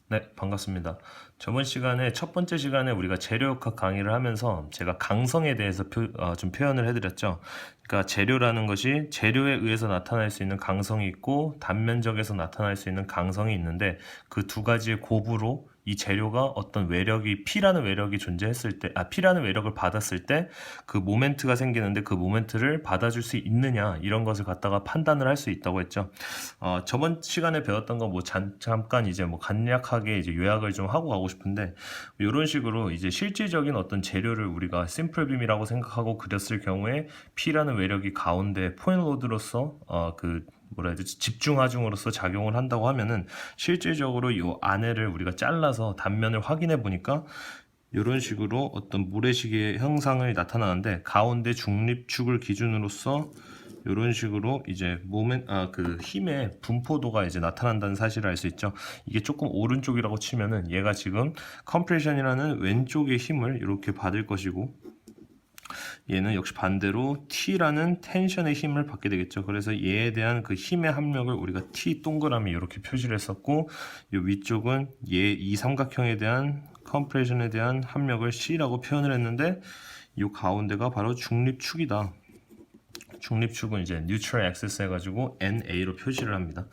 네, 반갑습니다. 저번 시간에 첫 번째 시간에 우리가 재료역학 강의를 하면서 제가 강성에 대해서 좀 표현을 해드렸죠. 그러니까 재료라는 것이 재료에 의해서 나타날 수 있는 강성이 있고 단면적에서 나타날 수 있는 강성이 있는데 그 두 가지의 곱으로 이 재료가 어떤 외력이 P라는 외력이 존재했을 때, P라는 외력을 받았을 때 그 모멘트가 생기는데 그 모멘트를 받아줄 수 있느냐 이런 것을 갖다가 판단을 할 수 있다고 했죠. 저번 시간에 배웠던 거 뭐 잠깐 이제 뭐 간략하게 이제 요약을 좀 하고 가고 싶은데 이런 식으로 이제 실질적인 어떤 재료를 우리가 심플빔이라고 생각하고 그렸을 경우에 P라는 외력이 가운데 포인트 로드로서 그 뭐라 해야 되지 집중하중으로서 작용을 한다고 하면은 실질적으로 이 안에를 우리가 잘라서 단면을 확인해 보니까 이런 식으로 어떤 모래시계 형상을 나타나는데 가운데 중립축을 기준으로서 이런 식으로 이제 그 힘의 분포도가 이제 나타난다는 사실을 알 수 있죠. 이게 조금 오른쪽이라고 치면은 얘가 지금 컴프레션이라는 왼쪽의 힘을 이렇게 받을 것이고 얘는 역시 반대로 T라는 텐션의 힘을 받게 되겠죠. 그래서 얘에 대한 그 힘의 합력을 우리가 T 동그라미 이렇게 표시를 했었고 이 위쪽은 얘 이 삼각형에 대한 컴프레션에 대한 합력을 C라고 표현을 했는데 이 가운데가 바로 중립축이다. 중립축은 이제 neutral axis 해가지고 NA로 표시를 합니다.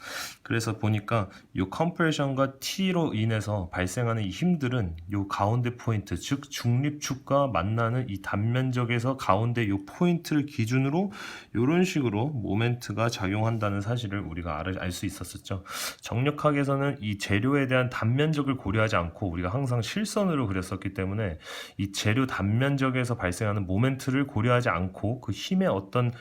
그래서 보니까 이 컴프레션과 T로 인해서 발생하는 이 힘들은 이 가운데 포인트, 즉 중립축과 만나는 이 단면적에서 가운데 이 포인트를 기준으로 이런 식으로 모멘트가 작용한다는 사실을 우리가 알 수 있었었죠. 정력학에서는 이 재료에 대한 단면적을 고려하지 않고 우리가 항상 실선으로 그렸었기 때문에 이 재료 단면적에서 발생하는 모멘트를 고려하지 않고 그 힘의 어떤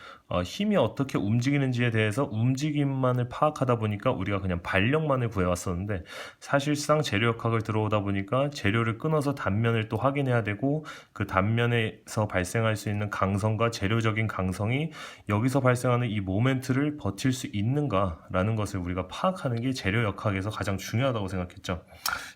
힘이 어떻게 움직이는지에 대해서 움직임만을 파악하다 보니까 우리가 그냥 발력만을 구해왔었는데 사실상 재료역학을 들어오다 보니까 재료를 끊어서 단면을 또 확인해야 되고 그 단면에서 발생할 수 있는 강성과 재료적인 강성이 여기서 발생하는 이 모멘트를 버틸 수 있는가라는 것을 우리가 파악하는 게 재료역학에서 가장 중요하다고 생각했죠.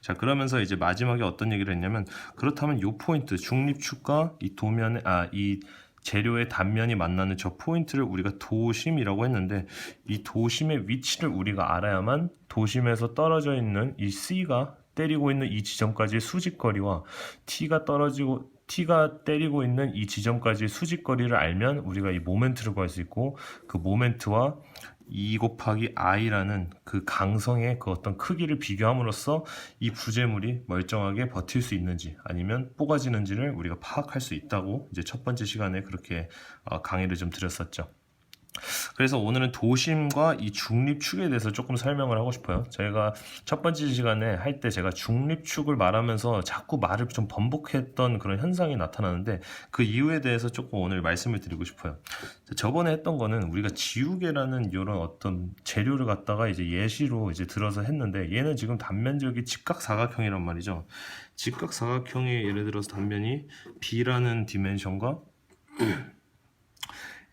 자, 그러면서 이제 마지막에 어떤 얘기를 했냐면 그렇다면 이 포인트 중립축과 이 도면에 이 재료의 단면이 만나는 저 포인트를 우리가 도심이라고 했는데 이 도심의 위치를 우리가 알아야만 도심에서 떨어져 있는 이 C가 때리고 있는 이 지점까지의 수직거리와 T가 때리고 있는 이 지점까지의 수직거리를 알면 우리가 이 모멘트를 구할 수 있고 그 모멘트와 2 곱하기 i라는 그 강성의 그 어떤 크기를 비교함으로써 이 부재물이 멀쩡하게 버틸 수 있는지 아니면 뽀가지는지를 우리가 파악할 수 있다고 이제 첫 번째 시간에 그렇게 강의를 좀 드렸었죠. 그래서 오늘은 도심과 이 중립축에 대해서 조금 설명을 하고 싶어요. 저희가 첫 번째 시간에 할 때 제가 중립축을 말하면서 자꾸 말을 좀 번복했던 그런 현상이 나타나는데 그 이유에 대해서 조금 오늘 말씀을 드리고 싶어요. 저번에 했던 거는 우리가 지우개라는 이런 어떤 재료를 갖다가 이제 예시로 이제 들어서 했는데 얘는 지금 단면적이 직각사각형이란 말이죠. 직각사각형의 예를 들어서 단면이 B라는 디멘션과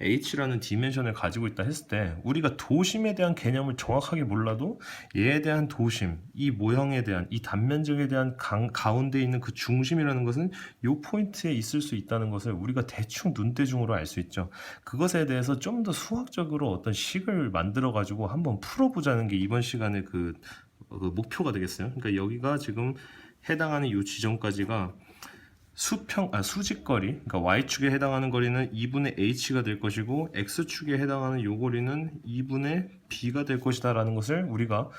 H라는 디멘션을 가지고 있다 했을 때 우리가 도심에 대한 개념을 정확하게 몰라도 얘에 대한 도심, 이 모형에 대한 이 단면적에 대한 가운데 있는 그 중심이라는 것은 이 포인트에 있을 수 있다는 것을 우리가 대충 눈대중으로 알 수 있죠. 그것에 대해서 좀 더 수학적으로 어떤 식을 만들어 가지고 한번 풀어보자는 게 이번 시간의 그 목표가 되겠어요. 그러니까 여기가 지금 해당하는 이 지점까지가 수직거리, 그러니까 y축에 해당하는 거리는 2분의 h가 될 것이고 x축에 해당하는 요 거리는 2분의 b가 될 것이다 라는 것을 우리가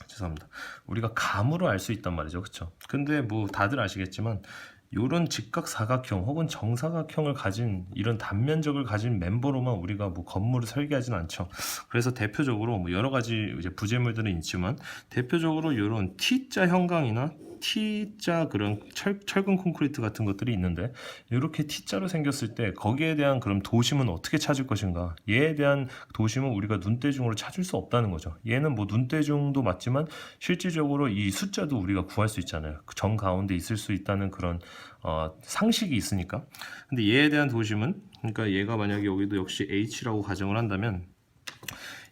죄송합니다. 우리가 감으로 알 수 있단 말이죠. 그쵸? 근데 뭐 다들 아시겠지만 요런 직각사각형 혹은 정사각형을 가진 이런 단면적을 가진 멤버로만 우리가 뭐 건물을 설계하진 않죠. 그래서 대표적으로 뭐 여러 가지 이제 부재물들은 있지만 대표적으로 이런 T자 형광이나 T자 그런 철근 콘크리트 같은 것들이 있는데 이렇게 T자로 생겼을 때 거기에 대한 그럼 도심은 어떻게 찾을 것인가? 얘에 대한 도심은 우리가 눈대중으로 찾을 수 없다는 거죠. 얘는 뭐 눈대중도 맞지만 실질적으로 이 숫자도 우리가 구할 수 있잖아요. 그 정 가운데 있을 수 있다는 그런 상식이 있으니까. 근데 얘에 대한 도심은 그러니까 얘가 만약에 여기도 역시 H라고 가정을 한다면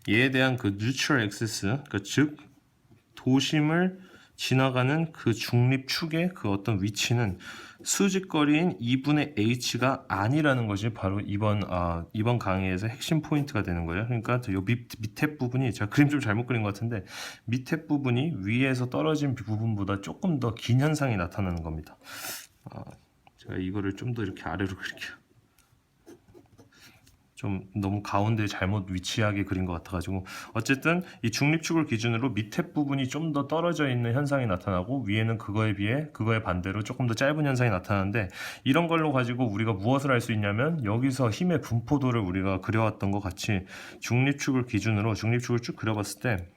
얘에 대한 그 neutral axis, 그러니까 즉 도심을 지나가는 그 중립축의 그 어떤 위치는 수직거리인 2분의 h가 아니라는 것이 바로 이번 강의에서 핵심 포인트가 되는 거예요. 그러니까 요 밑에 부분이, 제가 그림 좀 잘못 그린 것 같은데, 밑에 부분이 위에서 떨어진 부분보다 조금 더 긴 현상이 나타나는 겁니다. 제가 이거를 좀 더 이렇게 아래로 그릴게요. 좀 너무 가운데 잘못 위치하게 그린 것 같아가지고, 어쨌든 이 중립축을 기준으로 밑에 부분이 좀 더 떨어져 있는 현상이 나타나고, 위에는 그거에 반대로 조금 더 짧은 현상이 나타나는데, 이런 걸로 가지고 우리가 무엇을 할 수 있냐면, 여기서 힘의 분포도를 우리가 그려왔던 것 같이 중립축을 기준으로 중립축을 쭉 그려봤을 때,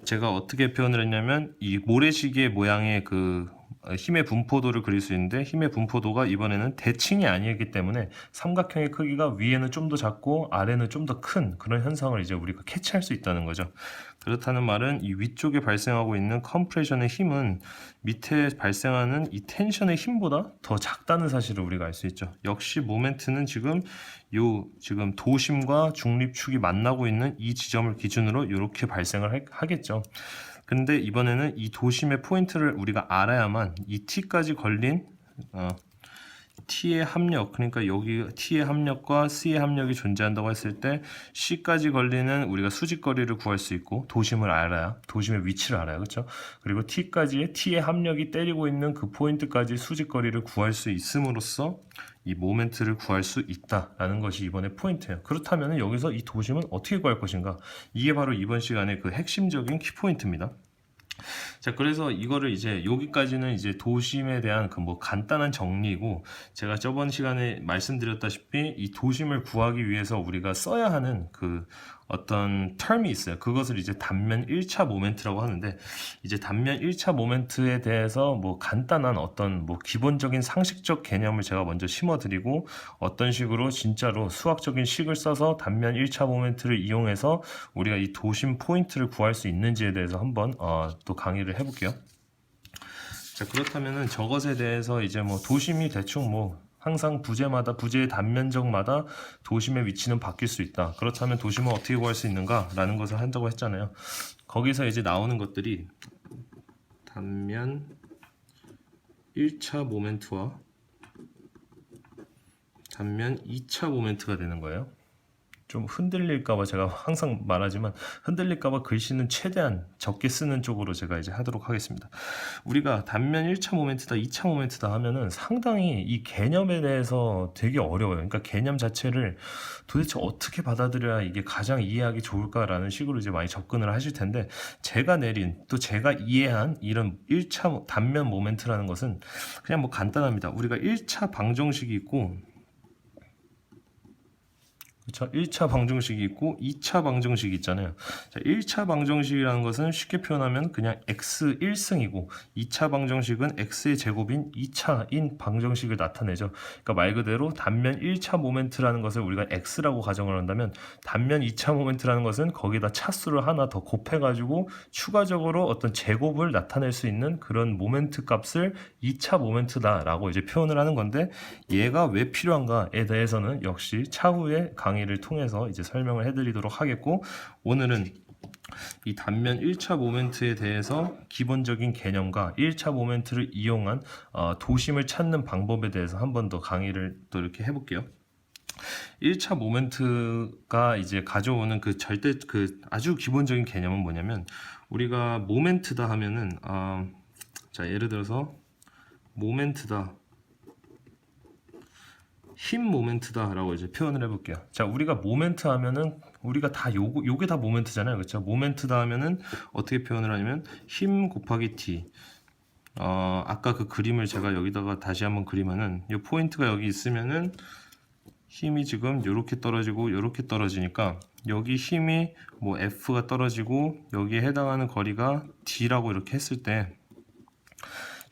제가 어떻게 표현을 했냐면, 이 모래시계 모양의 그 힘의 분포도를 그릴 수 있는데, 힘의 분포도가 이번에는 대칭이 아니기 때문에 삼각형의 크기가 위에는 좀 더 작고 아래는 좀 더 큰 그런 현상을 이제 우리가 캐치할 수 있다는 거죠. 그렇다는 말은 이 위쪽에 발생하고 있는 컴프레션의 힘은 밑에 발생하는 이 텐션의 힘보다 더 작다는 사실을 우리가 알 수 있죠. 역시 모멘트는 지금 도심과 중립축이 만나고 있는 이 지점을 기준으로 이렇게 발생을 하겠죠. 근데 이번에는 이 도심의 포인트를 우리가 알아야만 이 T까지 걸린 T의 합력, 그러니까 여기 T의 합력과 C의 합력이 존재한다고 했을 때 C까지 걸리는 우리가 수직거리를 구할 수 있고, 도심을 알아야, 도심의 위치를 알아요. 그렇죠? 그리고 T까지의 T의 합력이 때리고 있는 그 포인트까지 수직거리를 구할 수 있음으로써 이 모멘트를 구할 수 있다라는 것이 이번에 포인트예요. 그렇다면 여기서 이 도심은 어떻게 구할 것인가? 이게 바로 이번 시간의 그 핵심적인 키포인트입니다. 자, 그래서 이거를 이제 여기까지는 이제 도심에 대한 그 뭐 간단한 정리이고, 제가 저번 시간에 말씀드렸다시피 이 도심을 구하기 위해서 우리가 써야 하는 그 어떤 term이 있어요. 그것을 이제 단면 1차 모멘트라고 하는데, 이제 단면 1차 모멘트에 대해서 뭐 간단한 어떤 뭐 기본적인 상식적 개념을 제가 먼저 심어드리고, 어떤 식으로 진짜로 수학적인 식을 써서 단면 1차 모멘트를 이용해서 우리가 이 도심 포인트를 구할 수 있는지에 대해서 한번 또 강의를 해볼게요. 자, 그렇다면은 저것에 대해서 이제 뭐 도심이 대충 뭐 항상 부재의 단면적마다 도심의 위치는 바뀔 수 있다. 그렇다면 도심은 어떻게 구할 수 있는가? 라는 것을 한다고 했잖아요. 거기서 이제 나오는 것들이 단면 1차 모멘트와 단면 2차 모멘트가 되는 거예요. 좀 흔들릴까봐 제가 항상 말하지만, 흔들릴까봐 글씨는 최대한 적게 쓰는 쪽으로 제가 이제 하도록 하겠습니다. 우리가 단면 1차 모멘트다, 2차 모멘트다 하면은 상당히 이 개념에 대해서 되게 어려워요. 그러니까 개념 자체를 도대체 어떻게 받아들여야 이게 가장 이해하기 좋을까라는 식으로 이제 많이 접근을 하실 텐데, 제가 내린, 또 제가 이해한 이런 1차 단면 모멘트라는 것은 그냥 뭐 간단합니다. 우리가 1차 방정식이 있고, 그렇죠? 1차 방정식이 있고 2차 방정식이 있잖아요. 자, 1차 방정식이라는 것은 쉽게 표현하면 그냥 x 1승이고, 2차 방정식은 x의 제곱인 2차인 방정식을 나타내죠. 그러니까 말 그대로 단면 1차 모멘트라는 것을 우리가 x라고 가정을 한다면, 단면 2차 모멘트라는 것은 거기다 차수를 하나 더 곱해가지고 추가적으로 어떤 제곱을 나타낼 수 있는 그런 모멘트 값을 2차 모멘트다라고 이제 표현을 하는 건데, 얘가 왜 필요한가에 대해서는 역시 차후에 강의를 통해서 이제 설명을 해드리도록 하겠고, 오늘은 이 단면 1차 모멘트에 대해서 기본적인 개념과 1차 모멘트를 이용한 도심을 찾는 방법에 대해서 한 번 더 강의를 또 이렇게 해볼게요. 1차 모멘트가 이제 가져오는 그 아주 기본적인 개념은 뭐냐면, 우리가 모멘트다 하면은 자, 예를 들어서 모멘트다, 힘 모멘트다 라고 이제 표현을 해볼게요. 자, 우리가 모멘트 하면은 우리가 다 요게 다 모멘트잖아요. 그렇죠? 모멘트다 하면은 어떻게 표현을 하냐면 힘 곱하기 t. 아까 그 그림을 제가 여기다가 다시 한번 그리면은, 이 포인트가 여기 있으면은 힘이 지금 요렇게 떨어지고 요렇게 떨어지니까, 여기 힘이 뭐 F가 떨어지고 여기에 해당하는 거리가 D라고 이렇게 했을 때,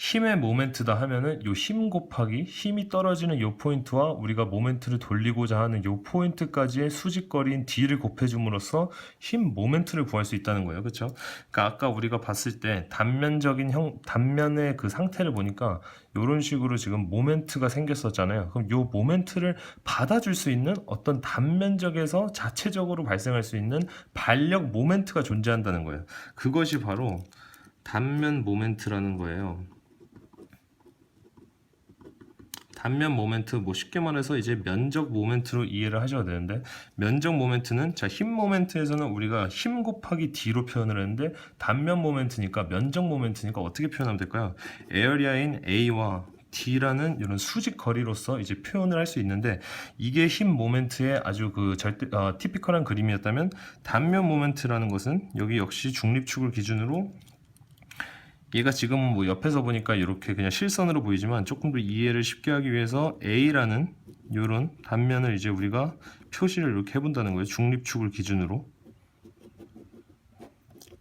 힘의 모멘트다 하면은 요 힘 곱하기 힘이 떨어지는 요 포인트와 우리가 모멘트를 돌리고자 하는 요 포인트까지의 수직거리인 D를 곱해줌으로써 힘 모멘트를 구할 수 있다는 거예요. 그렇죠? 그러니까 아까 우리가 봤을 때 단면의 그 상태를 보니까 요런 식으로 지금 모멘트가 생겼었잖아요. 그럼 요 모멘트를 받아줄 수 있는 어떤 단면적에서 자체적으로 발생할 수 있는 반력 모멘트가 존재한다는 거예요. 그것이 바로 단면 모멘트라는 거예요. 단면 모멘트, 뭐 쉽게 말해서 이제 면적 모멘트로 이해를 하셔야 되는데, 면적 모멘트는, 자, 힘 모멘트에서는 우리가 힘 곱하기 D로 표현을 했는데, 단면 모멘트니까, 면적 모멘트니까 어떻게 표현하면 될까요? 에어리아인 A와 D라는 이런 수직 거리로서 이제 표현을 할 수 있는데, 이게 힘 모멘트의 아주 그 티피컬한 그림이었다면, 단면 모멘트라는 것은 여기 역시 중립축을 기준으로, 얘가 지금 뭐 옆에서 보니까 이렇게 그냥 실선으로 보이지만 조금 더 이해를 쉽게 하기 위해서 A라는 이런 단면을 이제 우리가 표시를 이렇게 해본다는 거예요. 중립축을 기준으로.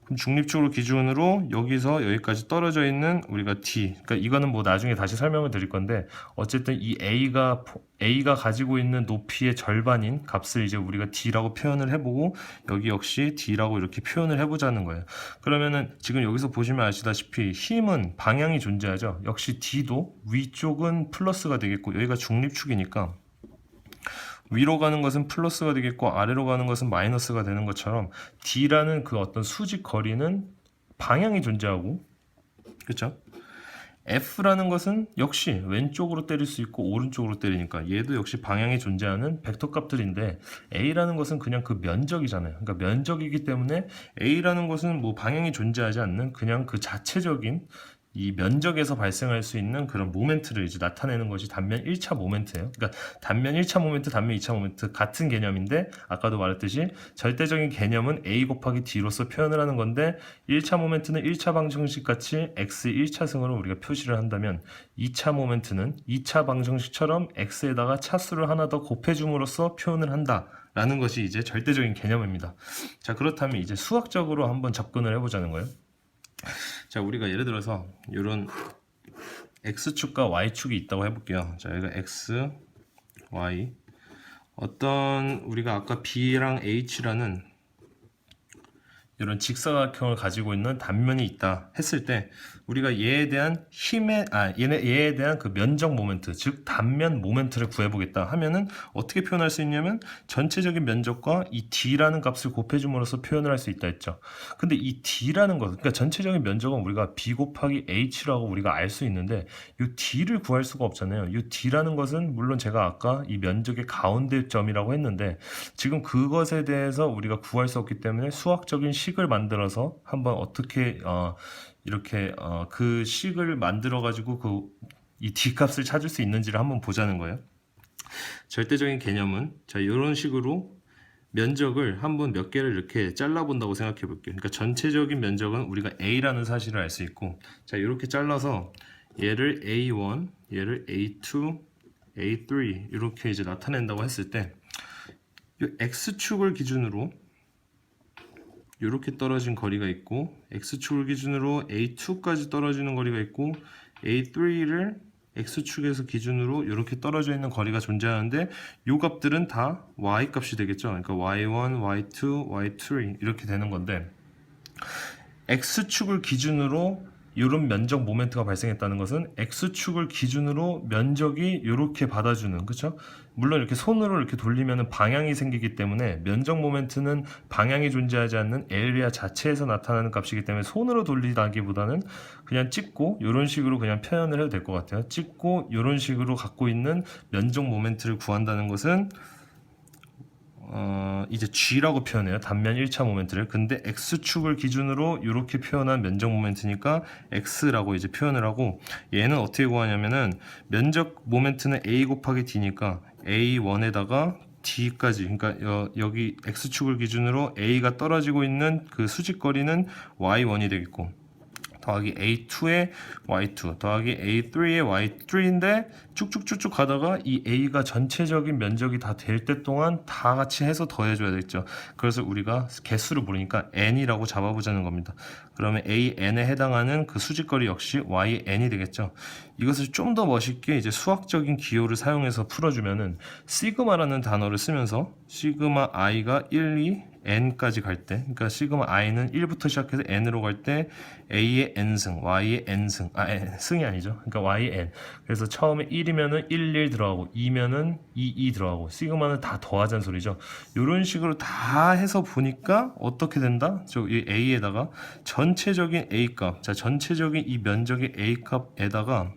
그럼 중립축을 기준으로 여기서 여기까지 떨어져 있는 우리가 D, 그러니까 이거는 뭐 나중에 다시 설명을 드릴 건데, 어쨌든 이 A가 가지고 있는 높이의 절반인 값을 이제 우리가 D라고 표현을 해보고, 여기 역시 D라고 이렇게 표현을 해보자는 거예요. 그러면은 지금 여기서 보시면 아시다시피 힘은 방향이 존재하죠. 역시 D도 위쪽은 플러스가 되겠고, 여기가 중립축이니까 위로 가는 것은 플러스가 되겠고 아래로 가는 것은 마이너스가 되는 것처럼, D라는 그 어떤 수직 거리는 방향이 존재하고, 그렇죠? F라는 것은 역시 왼쪽으로 때릴 수 있고 오른쪽으로 때리니까 얘도 역시 방향이 존재하는 벡터 값들인데, A라는 것은 그냥 그 면적이잖아요. 그러니까 면적이기 때문에 A라는 것은 뭐 방향이 존재하지 않는 그냥 그 자체적인 이 면적에서 발생할 수 있는 그런 모멘트를 이제 나타내는 것이 단면 1차 모멘트예요. 그러니까 단면 1차 모멘트, 단면 2차 모멘트 같은 개념인데, 아까도 말했듯이 절대적인 개념은 A 곱하기 D로서 표현을 하는 건데, 1차 모멘트는 1차 방정식 같이 x 1차승으로 우리가 표시를 한다면, 2차 모멘트는 2차 방정식처럼 x에다가 차수를 하나 더 곱해줌으로써 표현을 한다 라는 것이 이제 절대적인 개념입니다. 자, 그렇다면 이제 수학적으로 한번 접근을 해보자는 거예요. 자, 우리가 예를 들어서 이런 x축과 y축이 있다고 해볼게요. 자, 여기가 x, y, 어떤 우리가 아까 b랑 h라는 이런 직사각형을 가지고 있는 단면이 있다 했을 때, 우리가 얘에 대한 얘에 대한 그 면적 모멘트, 즉 단면 모멘트를 구해보겠다 하면은 어떻게 표현할 수 있냐면, 전체적인 면적과 이 D라는 값을 곱해줌으로써 표현을 할 수 있다 했죠. 근데 이 D라는 것, 그러니까 전체적인 면적은 우리가 B 곱하기 H라고 우리가 알 수 있는데, 이 D를 구할 수가 없잖아요. 이 D라는 것은 물론 제가 아까 이 면적의 가운데 점이라고 했는데, 지금 그것에 대해서 우리가 구할 수 없기 때문에 수학적인 식을 만들어서 한번 어떻게 이렇게 그 식을 만들어 가지고 이 D 값을 찾을 수 있는지를 한번 보자는 거예요. 절대적인 개념은, 자, 이런 식으로 면적을 한번 몇 개를 이렇게 잘라 본다고 생각해 볼게요. 그러니까 전체적인 면적은 우리가 A라는 사실을 알 수 있고, 자, 이렇게 잘라서 얘를 A1, 얘를 A2, A3 이렇게 이제 나타낸다고 했을 때, 이 X축을 기준으로 이렇게 떨어진 거리가 있고, X축을 기준으로 A2까지 떨어지는 거리가 있고, A3를 X축에서 기준으로 이렇게 떨어져 있는 거리가 존재하는데, 이 값들은 다 Y 값이 되겠죠. 그러니까 Y1, Y2, Y3 이렇게 되는 건데, X축을 기준으로 이런 면적 모멘트가 발생했다는 것은 X축을 기준으로 면적이 이렇게 받아주는, 그렇죠? 물론 이렇게 손으로 이렇게 돌리면 방향이 생기기 때문에, 면적 모멘트는 방향이 존재하지 않는 에리아 자체에서 나타나는 값이기 때문에 손으로 돌리다기보다는 그냥 찍고 이런 식으로 그냥 표현을 해도 될 것 같아요. 찍고 이런 식으로 갖고 있는 면적 모멘트를 구한다는 것은 이제 G라고 표현해요. 단면 1차 모멘트를. 근데 X축을 기준으로 이렇게 표현한 면적 모멘트니까 X라고 이제 표현을 하고, 얘는 어떻게 구하냐면은, 면적 모멘트는 A 곱하기 D니까 A1에다가 D까지, 그러니까 여기 X축을 기준으로 A가 떨어지고 있는 그 수직거리는 Y1이 되겠고, 더하기 A2의 Y2 더하기 A3의 Y3인데, 쭉쭉쭉쭉 가다가 이 A가 전체적인 면적이 다 될 때 동안 다 같이 해서 더해줘야 되겠죠. 그래서 우리가 개수를 모르니까 N이라고 잡아보자는 겁니다. 그러면 AN에 해당하는 그 수직거리 역시 YN이 되겠죠. 이것을 좀 더 멋있게 이제 수학적인 기호를 사용해서 풀어주면은, 시그마라는 단어를 쓰면서 시그마 I가 1, 2, n까지 갈 때, 그러니까 시그마 i는 1부터 시작해서 n으로 갈 때 a의 n승, y의 n승, 승이 아니죠. 그러니까 y의 n. 그래서 처음에 1이면은 1 들어가고 2면은 2 들어가고 시그마는 다 더하자는 소리죠. 이런 식으로 다 해서 보니까 어떻게 된다? 이 a에다가 전체적인 a 값, 자 전체적인 이 면적의 a 값에다가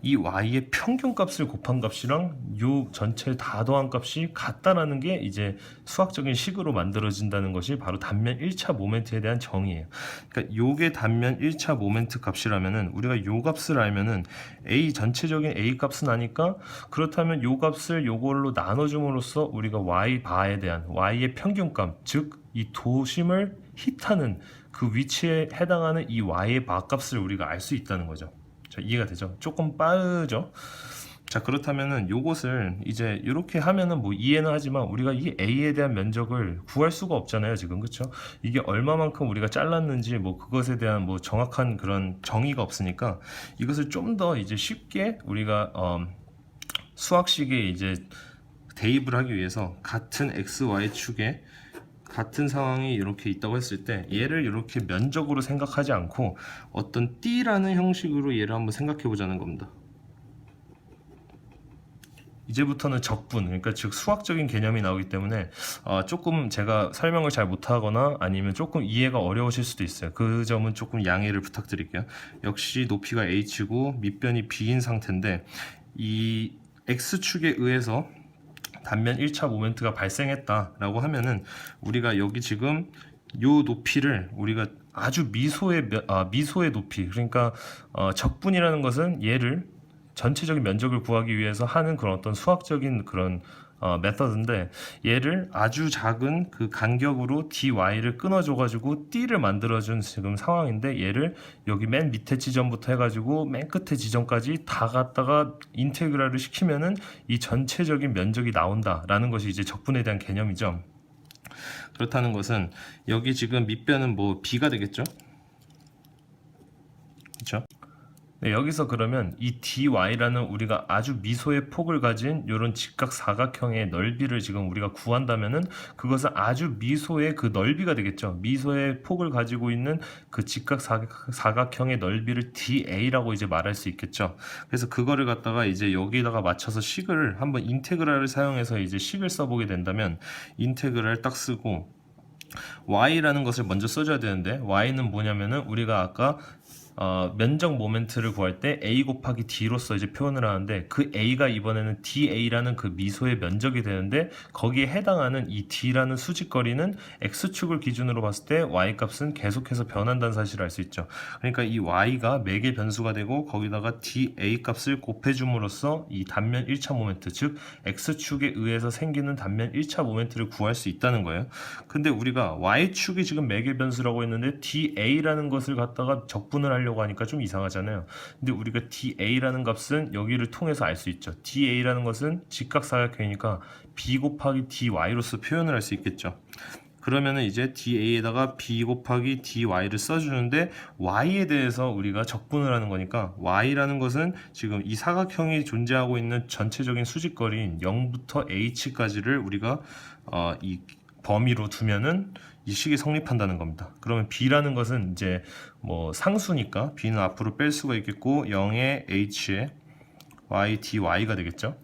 이 y의 평균 값을 곱한 값이랑 요 전체 다 더한 값이 같다라는 게 이제 수학적인 식으로 만들어진다는 것이 바로 단면 1차 모멘트에 대한 정의예요. 그러니까 요게 단면 1차 모멘트 값이라면은 우리가 요 값을 알면은 a 전체적인 a 값은 아니까, 그렇다면 요 값을 요걸로 나눠줌으로써 우리가 y 바에 대한 y의 평균값, 즉 이 도심을 힛하는 그 위치에 해당하는 이 y의 바 값을 우리가 알 수 있다는 거죠. 자, 이해가 되죠? 조금 빠르죠? 자, 그렇다면은 요것을 이제 이렇게 하면은 뭐 이해는 하지만 우리가 이 A에 대한 면적을 구할 수가 없잖아요, 지금. 그쵸? 이게 얼마만큼 우리가 잘랐는지 뭐 그것에 대한 뭐 정확한 그런 정의가 없으니까 이것을 좀 더 이제 쉽게 우리가 수학식에 이제 대입을 하기 위해서 같은 XY 축에 같은 상황이 이렇게 있다고 했을 때 얘를 이렇게 면적으로 생각하지 않고 어떤 D라는 형식으로 얘를 한번 생각해 보자는 겁니다. 이제부터는 적분, 그러니까 즉 수학적인 개념이 나오기 때문에 조금 제가 설명을 잘 못하거나 아니면 조금 이해가 어려우실 수도 있어요. 그 점은 조금 양해를 부탁드릴게요. 역시 높이가 h고 밑변이 b인 상태인데 이 x축에 의해서 단면 1차 모멘트가 발생했다라고 하면은 우리가 여기 지금 요 높이를 우리가 아주 미소의 높이, 그러니까 적분이라는 것은 얘를 전체적인 면적을 구하기 위해서 하는 그런 어떤 수학적인 그런 메서드인데, 얘를 아주 작은 그 간격으로 dy를 끊어줘가지고 d를 만들어준 지금 상황인데, 얘를 여기 맨 밑에 지점부터 해가지고 맨 끝에 지점까지 다 갖다가 인테그랄을 시키면은 이 전체적인 면적이 나온다라는 것이 이제 적분에 대한 개념이죠. 그렇다는 것은 여기 지금 밑변은 뭐 b가 되겠죠? 그렇죠? 네, 여기서 그러면 이 dy라는 우리가 아주 미소의 폭을 가진 이런 직각 사각형의 넓이를 지금 우리가 구한다면은 그것은 아주 미소의 그 넓이가 되겠죠. 미소의 폭을 가지고 있는 그 직각 사각형의 넓이를 da라고 이제 말할 수 있겠죠. 그래서 그거를 갖다가 이제 여기다가 맞춰서 식을 한번 인테그랄을 사용해서 이제 식을 써보게 된다면, 인테그랄 딱 쓰고 y라는 것을 먼저 써줘야 되는데, y는 뭐냐면은 우리가 아까 면적 모멘트를 구할 때 a 곱하기 d로서 이제 표현을 하는데, 그 a가 이번에는 da라는 그 미소의 면적이 되는데, 거기에 해당하는 이 d라는 수직거리는 x축을 기준으로 봤을 때 y 값은 계속해서 변한다는 사실을 알 수 있죠. 그러니까 이 y가 매개 변수가 되고 거기다가 da 값을 곱해줌으로써 이 단면 1차 모멘트, 즉 x축에 의해서 생기는 단면 1차 모멘트를 구할 수 있다는 거예요. 근데 우리가 y축이 지금 매개 변수라고 했는데 da라는 것을 갖다가 적분을 하려고 하니까 좀 이상하잖아요. 근데 우리가 da라는 값은 여기를 통해서 알 수 있죠. da라는 것은 직각사각형이니까 b 곱하기 dy로서 표현을 할 수 있겠죠. 그러면은 이제 da에다가 b 곱하기 dy를 써주는데, y에 대해서 우리가 적분을 하는 거니까 y라는 것은 지금 이 사각형이 존재하고 있는 전체적인 수직거리인 0부터 h까지를 우리가 이 범위로 두면은 이 식이 성립한다는 겁니다. 그러면 b라는 것은 이제 뭐 상수니까 b는 앞으로 뺄 수가 있겠고 0에 h에 y dy가 되겠죠.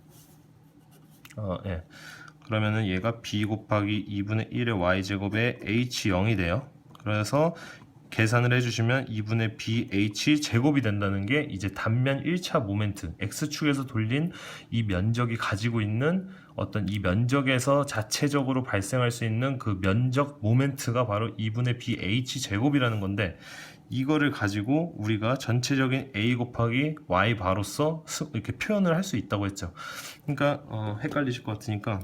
예. 그러면은 얘가 b 곱하기 2분의 1의 y제곱에 h0이 돼요. 그래서 계산을 해주시면 2분의 bh 제곱이 된다는 게 이제 단면 1차 모멘트, x축에서 돌린 이 면적이 가지고 있는 어떤 이 면적에서 자체적으로 발생할 수 있는 그 면적 모멘트가 바로 2분의 bh 제곱이라는 건데, 이거를 가지고 우리가 전체적인 a 곱하기 y 바로서 이렇게 표현을 할 수 있다고 했죠. 그러니까 헷갈리실 것 같으니까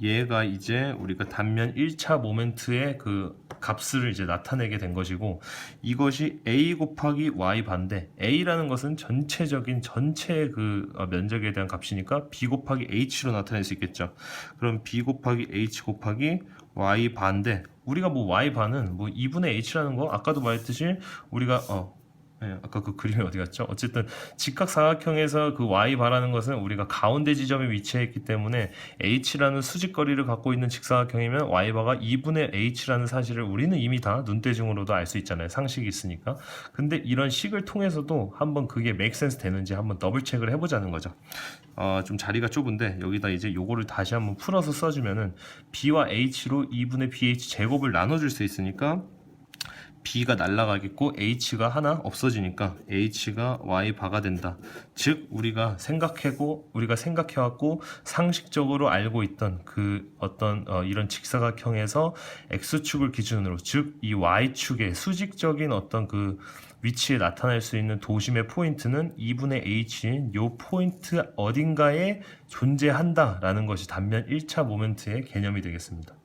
얘가 이제 우리가 단면 1차 모멘트의 그 값을 이제 나타내게 된 것이고, 이것이 a 곱하기 y 반대, a라는 것은 전체의 그 면적에 대한 값이니까 b 곱하기 h로 나타낼 수 있겠죠. 그럼 b 곱하기 h 곱하기 y 반대, 우리가 뭐 y 반은 뭐 2분의 h라는 거 아까도 말했듯이 우리가 예, 아까 그 그림이 어디 갔죠? 어쨌든 직각사각형에서 그 y 바라는 것은 우리가 가운데 지점에 위치해 있기 때문에 h라는 수직거리를 갖고 있는 직사각형이면 y 바가 2분의 h라는 사실을 우리는 이미 다 눈대중으로도 알 수 있잖아요. 상식이 있으니까. 근데 이런 식을 통해서도 한번 그게 make sense 되는지 한번 더블 체크를 해보자는 거죠. 좀 자리가 좁은데 여기다 이제 요거를 다시 한번 풀어서 써주면은 b와 h로 2분의 bh 제곱을 나눠줄 수 있으니까 b가 날라가겠고 h가 하나 없어지니까 h가 y 바가 된다. 즉 우리가 생각해왔고 상식적으로 알고 있던 그 어떤 이런 직사각형에서 x축을 기준으로 즉 이 y축의 수직적인 어떤 그 위치에 나타날 수 있는 도심의 포인트는 2분의 h인 요 포인트 어딘가에 존재한다라는 것이 단면 1차 모멘트의 개념이 되겠습니다.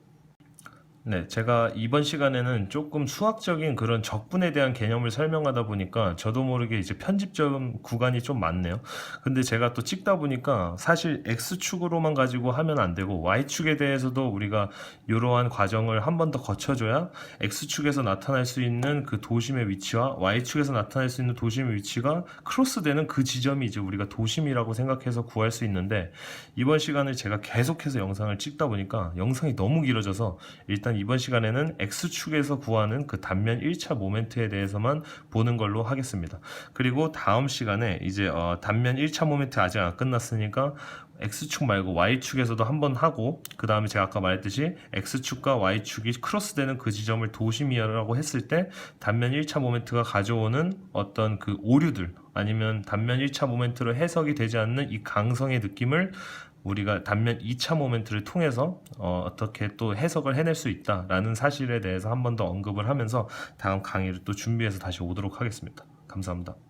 네, 제가 이번 시간에는 조금 수학적인 그런 적분에 대한 개념을 설명하다 보니까 저도 모르게 이제 편집점 구간이 좀 많네요. 근데 제가 또 찍다 보니까 사실 X축으로만 가지고 하면 안 되고 Y축에 대해서도 우리가 이러한 과정을 한 번 더 거쳐줘야 X축에서 나타날 수 있는 그 도심의 위치와 Y축에서 나타날 수 있는 도심의 위치가 크로스되는 그 지점이 이제 우리가 도심이라고 생각해서 구할 수 있는데 이번 시간에 제가 계속해서 영상을 찍다 보니까 영상이 너무 길어져서 일단 이번 시간에는 X축에서 구하는 그 단면 1차 모멘트에 대해서만 보는 걸로 하겠습니다. 그리고 다음 시간에 이제 단면 1차 모멘트 아직 안 끝났으니까 X축 말고 Y축에서도 한번 하고 그 다음에 제가 아까 말했듯이 X축과 Y축이 크로스되는 그 지점을 도심이라고 했을 때 단면 1차 모멘트가 가져오는 어떤 그 오류들 아니면 단면 1차 모멘트로 해석이 되지 않는 이 강성의 느낌을 우리가 단면 2차 모멘트를 통해서 어떻게 또 해석을 해낼 수 있다라는 사실에 대해서 한 번 더 언급을 하면서 다음 강의를 또 준비해서 다시 오도록 하겠습니다. 감사합니다.